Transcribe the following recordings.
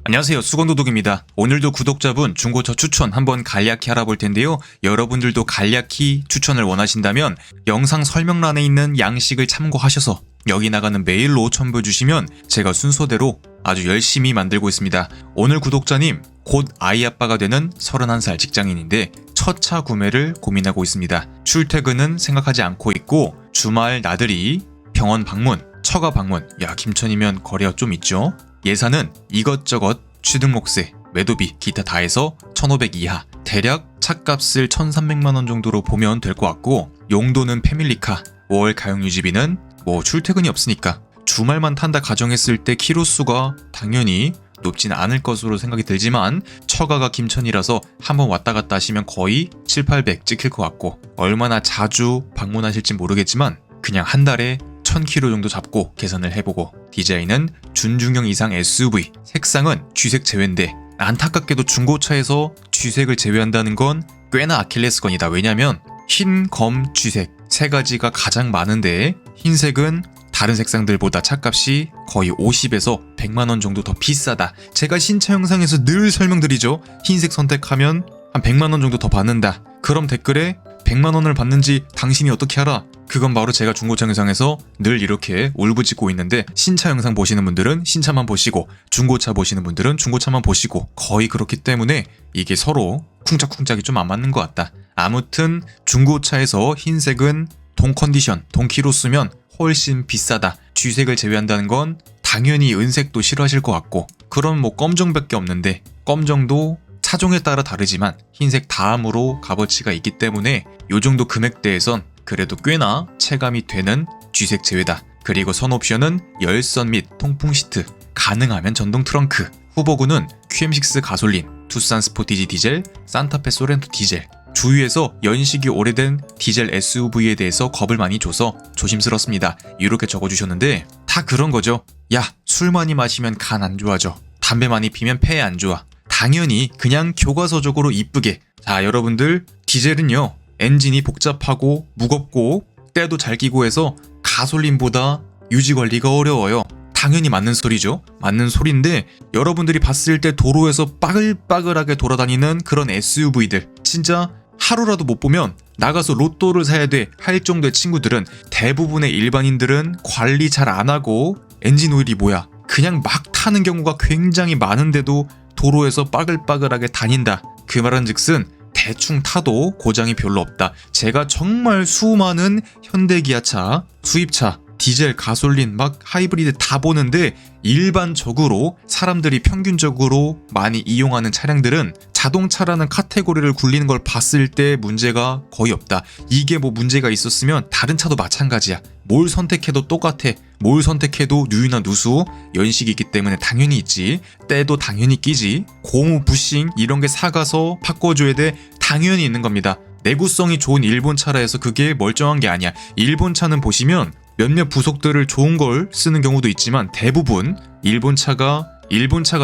안녕하세요, 수건도둑입니다. 오늘도 구독자분 중고차 추천 한번 간략히 알아볼 텐데요. 여러분들도 간략히 추천을 원하신다면 영상 설명란에 있는 양식을 참고하셔서 여기 나가는 메일로 첨부해주시면 제가 순서대로 아주 열심히 만들고 있습니다. 오늘 구독자님, 곧 아이 아빠가 되는 31살 직장인인데 첫 차 구매를 고민하고 있습니다. 출퇴근은 생각하지 않고 있고 주말 나들이, 병원 방문, 처가 방문, 김천이면 거리가 좀 있죠. 예산은 이것저것 취등록세, 매도비, 기타 다 해서 1,500 이하, 대략 차값을 1,300만원 정도로 보면 될 것 같고, 용도는 패밀리카, 월 가용 유지비는 출퇴근이 없으니까 주말만 탄다 가정했을 때 키로수가 당연히 높지는 않을 것으로 생각이 들지만 처가가 김천이라서 한번 왔다 갔다 하시면 거의 700-800 찍힐 것 같고, 얼마나 자주 방문하실진 모르겠지만 그냥 한 달에 1000km 정도 잡고 계산을 해보고, 디자인은 준중형 이상 SUV, 색상은 쥐색 제외인데 안타깝게도 중고차에서 쥐색을 제외한다는 건 꽤나 아킬레스건이다. 왜냐면 흰, 검, 쥐색 세 가지가 가장 많은데 흰색은 다른 색상들보다 차값이 거의 50에서 100만원 정도 더 비싸다. 제가 신차 영상에서 늘 설명드리죠. 흰색 선택하면 한 100만원 정도 더 받는다. 그럼 댓글에 100만원을 받는지 당신이 어떻게 알아? 그건 바로 제가 중고차 영상에서 늘 이렇게 울부짖고 있는데, 신차 영상 보시는 분들은 신차만 보시고 중고차 보시는 분들은 중고차만 보시고 거의 그렇기 때문에 이게 서로 쿵짝쿵짝이 좀 안 맞는 것 같다. 아무튼 중고차에서 흰색은 동 컨디션, 동 키로수면 훨씬 비싸다. 쥐색을 제외한다는 건 당연히 은색도 싫어하실 것 같고, 그럼 검정밖에 없는데 검정도 차종에 따라 다르지만 흰색 다음으로 값어치가 있기 때문에 요 정도 금액대에선 그래도 꽤나 체감이 되는 쥐색 제외다. 그리고 선옵션은 열선 및 통풍 시트, 가능하면 전동 트렁크, 후보군은 QM6 가솔린, 투싼 스포티지 디젤, 산타페 소렌토 디젤. 주위에서 연식이 오래된 디젤 SUV에 대해서 겁을 많이 줘서 조심스럽습니다. 이렇게 적어주셨는데 다 그런 거죠. 술 많이 마시면 간 안 좋아져. 담배 많이 피면 폐에 안 좋아. 당연히 그냥 교과서적으로 이쁘게. 자, 여러분들, 디젤은요 엔진이 복잡하고 무겁고 때도 잘 끼고 해서 가솔린보다 유지관리가 어려워요. 당연히 맞는 소리죠. 맞는 소리인데 여러분들이 봤을 때 도로에서 빠글빠글하게 돌아다니는 그런 SUV들, 진짜 하루라도 못 보면 나가서 로또를 사야 돼 할 정도의 친구들은, 대부분의 일반인들은 관리 잘 안 하고 엔진 오일이 뭐야 그냥 막 타는 경우가 굉장히 많은데도 도로에서 빠글빠글하게 다닌다. 그 말은 즉슨 대충 타도 고장이 별로 없다. 제가 정말 수많은 현대기아차, 수입차, 디젤, 가솔린, 막 하이브리드 다 보는데 일반적으로 사람들이 평균적으로 많이 이용하는 차량들은 자동차라는 카테고리를 굴리는 걸 봤을 때 문제가 거의 없다. 이게 문제가 있었으면 다른 차도 마찬가지야. 뭘 선택해도 똑같아. 뭘 선택해도 누유나 누수, 연식이 있기 때문에 당연히 있지. 때도 당연히 끼지. 고무, 부싱 이런 게 사가서 바꿔줘야 돼. 당연히 있는 겁니다. 내구성이 좋은 일본 차라 해서 그게 멀쩡한 게 아니야. 일본 차는 보시면 몇몇 부속들을 좋은 걸 쓰는 경우도 있지만 대부분 일본 차가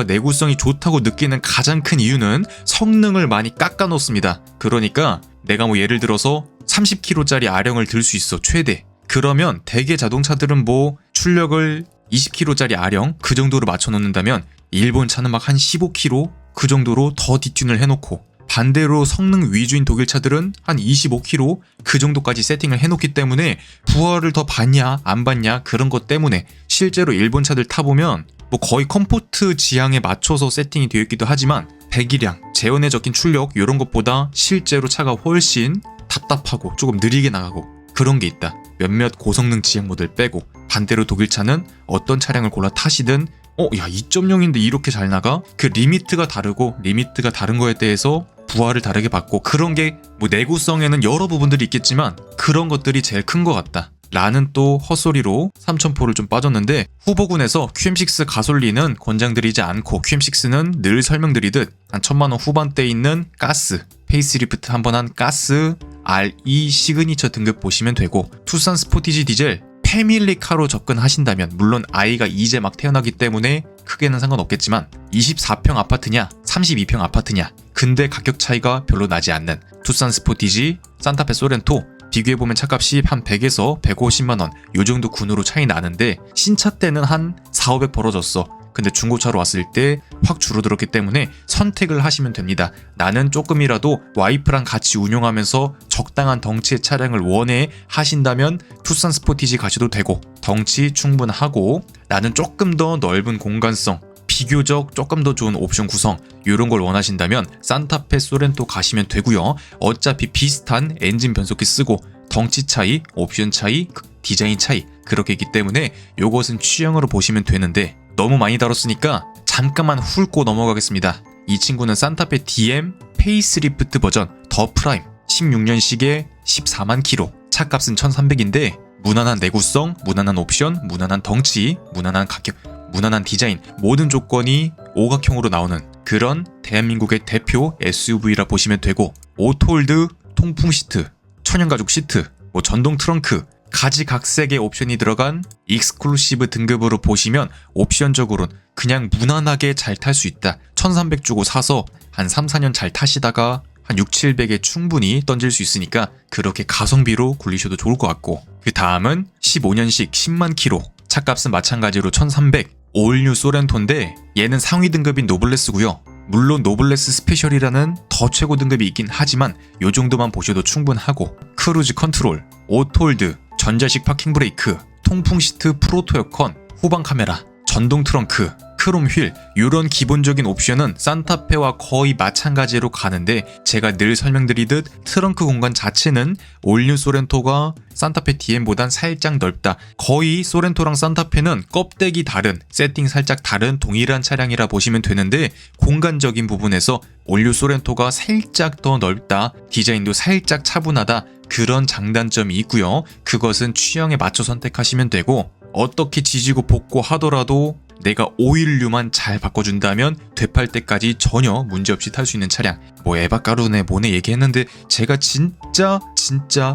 내구성이 좋다고 느끼는 가장 큰 이유는 성능을 많이 깎아 놓습니다. 그러니까 내가 예를 들어서 30kg짜리 아령을 들 수 있어, 최대. 그러면 대개 자동차들은 출력을 20kg짜리 아령 그 정도로 맞춰 놓는다면 일본 차는 막 한 15kg 그 정도로 더 디튠을 해놓고, 반대로 성능 위주인 독일 차들은 한 25kg 그 정도까지 세팅을 해놓기 때문에 부하를 더 받냐 안 받냐 그런 것 때문에 실제로 일본 차들 타보면 거의 컴포트 지향에 맞춰서 세팅이 되어 있기도 하지만 배기량, 제원에 적힌 출력 이런 것보다 실제로 차가 훨씬 답답하고 조금 느리게 나가고 그런 게 있다. 몇몇 고성능 지향 모델 빼고. 반대로 독일 차는 어떤 차량을 골라 타시든 2.0인데 이렇게 잘 나가? 그 리미트가 다르고, 리미트가 다른 거에 대해서 부하를 다르게 받고, 그런 게 내구성에는 여러 부분들이 있겠지만 그런 것들이 제일 큰 것 같다 라는 또 헛소리로 3000포를 좀 빠졌는데, 후보군에서 QM6 가솔린은 권장드리지 않고, QM6는 늘 설명드리듯 한 1000만원 후반대에 있는 가스, 페이스리프트 한번 한 가스 RE 시그니처 등급 보시면 되고, 투싼 스포티지 디젤 패밀리카로 접근하신다면, 물론 아이가 이제 막 태어나기 때문에 크게는 상관없겠지만 24평 아파트냐 32평 아파트냐, 근데 가격 차이가 별로 나지 않는 투싼 스포티지, 산타페 소렌토 비교해보면 차값이 한 100에서 150만원 요 정도 군으로 차이 나는데 신차 때는 한 400-500 벌어졌어. 근데 중고차로 왔을 때 확 줄어들었기 때문에 선택을 하시면 됩니다. 나는 조금이라도 와이프랑 같이 운용하면서 적당한 덩치의 차량을 원해 하신다면 투싼 스포티지 가셔도 되고, 덩치 충분하고 나는 조금 더 넓은 공간성, 비교적 조금 더 좋은 옵션 구성, 이런 걸 원하신다면 산타페 소렌토 가시면 되고요. 어차피 비슷한 엔진 변속기 쓰고 덩치 차이, 옵션 차이, 디자인 차이 그렇게 있기 때문에 요것은 취향으로 보시면 되는데, 너무 많이 다뤘으니까 잠깐만 훑고 넘어가겠습니다. 이 친구는 산타페 DM 페이스리프트 버전 더 프라임 16년식에 14만 킬로, 차값은 1300인데 무난한 내구성, 무난한 옵션, 무난한 덩치, 무난한 가격, 무난한 디자인, 모든 조건이 오각형으로 나오는 그런 대한민국의 대표 SUV라 보시면 되고, 오토홀드, 통풍 시트, 천연가죽 시트, 전동 트렁크, 가지각색의 옵션이 들어간 익스클루시브 등급으로 보시면 옵션적으로는 그냥 무난하게 잘 탈 수 있다. 1300 주고 사서 한 3, 4년 잘 타시다가 한 6, 700에 충분히 던질 수 있으니까 그렇게 가성비로 굴리셔도 좋을 것 같고, 그 다음은 15년식 10만 킬로, 차값은 마찬가지로 1300, 올뉴 소렌토인데 얘는 상위 등급인 노블레스고요. 물론 노블레스 스페셜이라는 더 최고 등급이 있긴 하지만 요 정도만 보셔도 충분하고, 크루즈 컨트롤, 오토홀드, 전자식 파킹 브레이크, 통풍 시트 프로토 에어컨, 후방 카메라, 전동 트렁크, 크롬 휠, 이런 기본적인 옵션은 산타페와 거의 마찬가지로 가는데, 제가 늘 설명드리듯 트렁크 공간 자체는 올뉴 소렌토가 산타페 DM보단 살짝 넓다. 거의 소렌토랑 산타페는 껍데기 다른, 세팅 살짝 다른 동일한 차량이라 보시면 되는데, 공간적인 부분에서 올뉴 소렌토가 살짝 더 넓다, 디자인도 살짝 차분하다, 그런 장단점이 있고요. 그것은 취향에 맞춰 선택하시면 되고, 어떻게 지지고 볶고 하더라도 내가 오일류만 잘 바꿔준다면 되팔 때까지 전혀 문제없이 탈 수 있는 차량. 에바까루네 뭐네 얘기했는데, 제가 진짜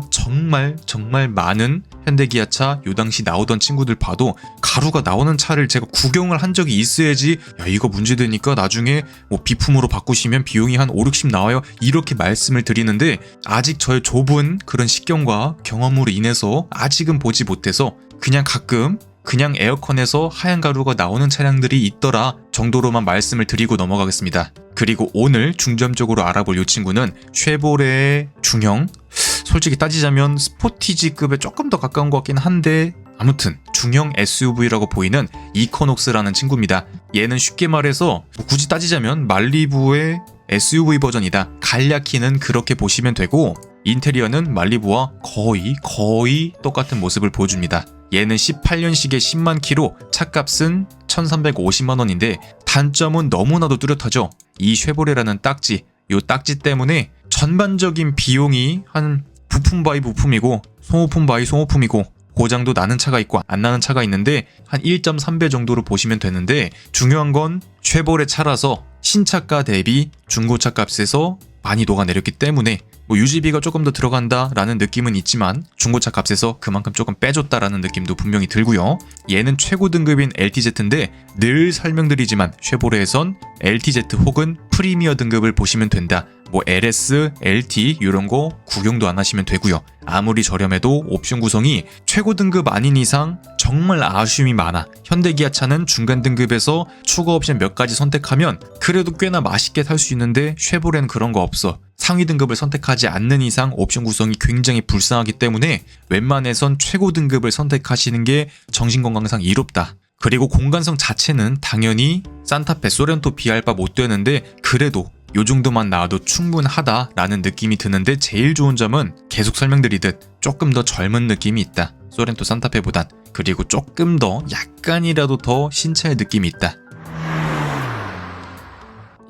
정말 많은 현대기아차 요 당시 나오던 친구들 봐도 가루가 나오는 차를 제가 구경을 한 적이 있어야지, 야 이거 문제되니까 나중에 비품으로 바꾸시면 비용이 한 5, 60 나와요, 이렇게 말씀을 드리는데, 아직 저의 좁은 그런 식견과 경험으로 인해서 아직은 보지 못해서 그냥 가끔 그냥 에어컨에서 하얀 가루가 나오는 차량들이 있더라 정도로만 말씀을 드리고 넘어가겠습니다. 그리고 오늘 중점적으로 알아볼 이 친구는 쉐보레의 중형, 솔직히 따지자면 스포티지급에 조금 더 가까운 것 같긴 한데 아무튼 중형 SUV라고 보이는 이코녹스라는 친구입니다. 얘는 쉽게 말해서 굳이 따지자면 말리부의 SUV 버전이다. 간략히는 그렇게 보시면 되고, 인테리어는 말리부와 거의 똑같은 모습을 보여줍니다. 얘는 18년식에 10만 킬로, 차값은 1350만원인데 단점은 너무나도 뚜렷하죠. 이 쉐보레라는 딱지, 요 딱지 때문에 전반적인 비용이 한 부품 바이 부품이고 소모품 바이 소모품이고, 고장도 나는 차가 있고 안 나는 차가 있는데 한 1.3배 정도로 보시면 되는데, 중요한 건 쉐보레 차라서 신차가 대비 중고차 값에서 많이 녹아내렸기 때문에 유지비가 조금 더 들어간다라는 느낌은 있지만 중고차 값에서 그만큼 조금 빼줬다라는 느낌도 분명히 들고요. 얘는 최고 등급인 LTZ인데 늘 설명드리지만 쉐보레에선 LTZ 혹은 프리미어 등급을 보시면 된다. LS, LT 이런 거 구경도 안 하시면 되고요. 아무리 저렴해도 옵션 구성이 최고 등급 아닌 이상 정말 아쉬움이 많아. 현대기아차는 중간 등급에서 추가 옵션 몇 가지 선택하면 그래도 꽤나 맛있게 탈 수 있는데, 쉐보레는 그런 거 없어. 상위 등급을 선택하지 않는 이상 옵션 구성이 굉장히 불쌍하기 때문에 웬만해선 최고 등급을 선택하시는 게 정신건강상 이롭다. 그리고 공간성 자체는 당연히 산타페, 소렌토 비할 바 못 되는데 그래도 요 정도만 나와도 충분하다라는 느낌이 드는데, 제일 좋은 점은 계속 설명드리듯 조금 더 젊은 느낌이 있다. 소렌토 산타페보단. 그리고 조금 더 약간이라도 더 신차의 느낌이 있다.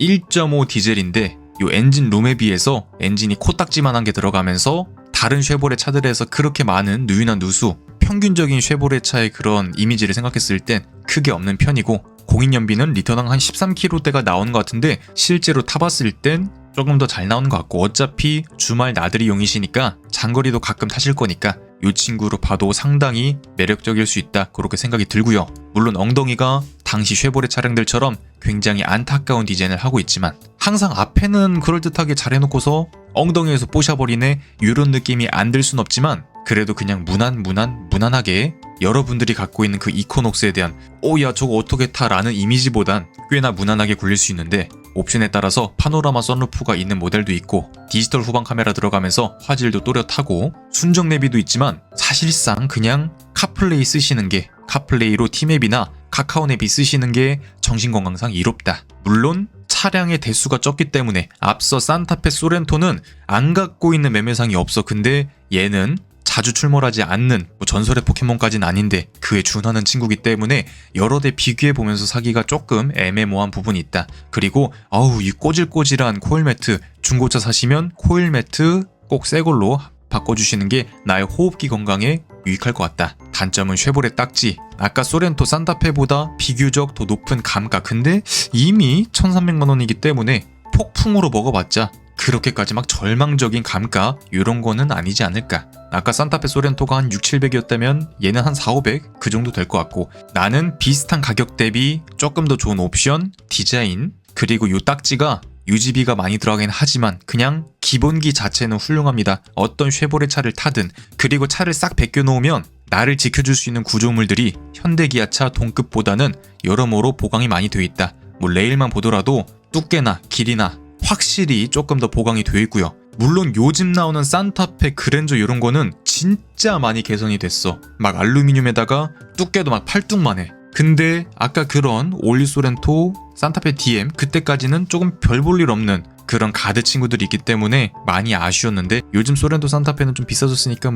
1.5 디젤인데 요 엔진 룸에 비해서 엔진이 코딱지만한 게 들어가면서 다른 쉐보레 차들에서 그렇게 많은 누유나 누수, 평균적인 쉐보레 차의 그런 이미지를 생각했을 땐 크게 없는 편이고, 공인연비는 리터당 한 13km대가 나오는 것 같은데 실제로 타봤을 땐 조금 더 잘 나오는 것 같고, 어차피 주말 나들이용이시니까 장거리도 가끔 타실 거니까 이 친구로 봐도 상당히 매력적일 수 있다, 그렇게 생각이 들고요. 물론 엉덩이가 당시 쉐보레 차량들처럼 굉장히 안타까운 디자인을 하고 있지만 항상 앞에는 그럴듯하게 잘 해놓고서 엉덩이에서 뽀셔버리네 이런 느낌이 안 들 순 없지만, 그래도 그냥 무난하게 여러분들이 갖고 있는 그 이코녹스에 대한 야 저거 어떻게 타 라는 이미지보단 꽤나 무난하게 굴릴 수 있는데, 옵션에 따라서 파노라마 선루프가 있는 모델도 있고 디지털 후방 카메라 들어가면서 화질도 또렷하고 순정 내비도 있지만 사실상 그냥 카플레이 쓰시는 게, 카플레이로 티맵이나 카카오 내비 쓰시는 게 정신건강상 이롭다. 물론 차량의 대수가 적기 때문에 앞서 산타페 소렌토는 안 갖고 있는 매매상이 없어. 근데 얘는 자주 출몰하지 않는 전설의 포켓몬까지는 아닌데 그에 준하는 친구기 때문에 여러 대 비교해보면서 사기가 조금 애매모호한 부분이 있다. 그리고 이 꼬질꼬질한 코일 매트, 중고차 사시면 코일 매트 꼭 새걸로 바꿔주시는 게 나의 호흡기 건강에 유익할 것 같다. 단점은 쉐보레 딱지, 아까 소렌토 산타페보다 비교적 더 높은 감가. 근데 이미 1300만원이기 때문에 폭풍으로 먹어봤자 그렇게까지 막 절망적인 감가 이런 거는 아니지 않을까. 아까 산타페 소렌토가 한 6,700이었다면 얘는 한 4,500 그 정도 될 것 같고, 나는 비슷한 가격 대비 조금 더 좋은 옵션, 디자인, 그리고 요 딱지가 유지비가 많이 들어가긴 하지만 그냥 기본기 자체는 훌륭합니다. 어떤 쉐보레 차를 타든, 그리고 차를 싹 벗겨놓으면 나를 지켜줄 수 있는 구조물들이 현대기아차 동급보다는 여러모로 보강이 많이 되어 있다. 레일만 보더라도 두께나 길이나 확실히 조금 더 보강이 되어 있고요. 물론 요즘 나오는 산타페 그랜저 이런 거는 진짜 많이 개선이 됐어. 막 알루미늄에다가 두께도 막 팔뚝만 해. 근데 아까 그런 올리 소렌토, 산타페 DM 그때까지는 조금 별 볼 일 없는 그런 가드 친구들이 있기 때문에 많이 아쉬웠는데, 요즘 소렌토 산타페는 좀 비싸졌으니까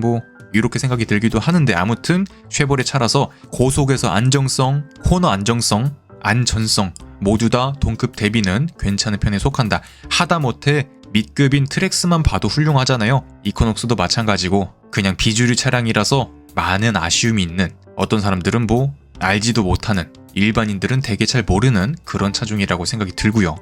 이렇게 생각이 들기도 하는데, 아무튼 쉐보레 차라서 고속에서 안정성, 코너 안정성, 안전성 모두 다 동급 대비는 괜찮은 편에 속한다. 하다못해 밑급인 트랙스만 봐도 훌륭하잖아요. 이코녹스도 마찬가지고 그냥 비주류 차량이라서 많은 아쉬움이 있는, 어떤 사람들은 알지도 못하는, 일반인들은 되게 잘 모르는 그런 차종이라고 생각이 들고요.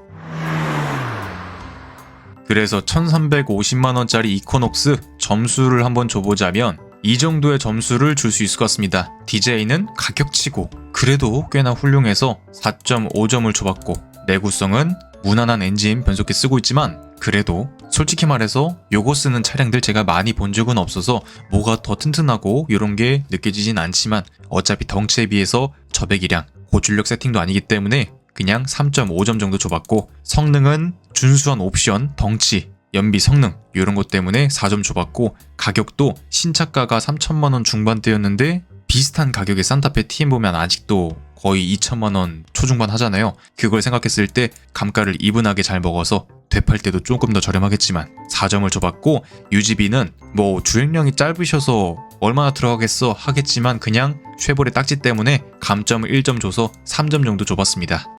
그래서 1350만원짜리 이코녹스 점수를 한번 줘보자면 이 정도의 점수를 줄 수 있을 것 같습니다. 디자인은 가격치고 그래도 꽤나 훌륭해서 4.5점을 줘봤고, 내구성은 무난한 엔진 변속기 쓰고 있지만 그래도 솔직히 말해서 요거 쓰는 차량들 제가 많이 본 적은 없어서 뭐가 더 튼튼하고 이런 게 느껴지진 않지만 어차피 덩치에 비해서 저배기량, 고출력 세팅도 아니기 때문에 그냥 3.5점 정도 줘봤고, 성능은 준수한 옵션, 덩치, 연비 성능 이런 것 때문에 4점 줘봤고, 가격도 신차가가 3천만원 중반대였는데 비슷한 가격의 산타페 TM 보면 아직도 거의 2천만원 초중반 하잖아요. 그걸 생각했을 때 감가를 이분하게 잘 먹어서 되팔 때도 조금 더 저렴하겠지만 4점을 줘봤고, 유지비는 주행량이 짧으셔서 얼마나 들어가겠어 하겠지만 그냥 쉐보레 딱지 때문에 감점을 1점 줘서 3점 정도 줘봤습니다.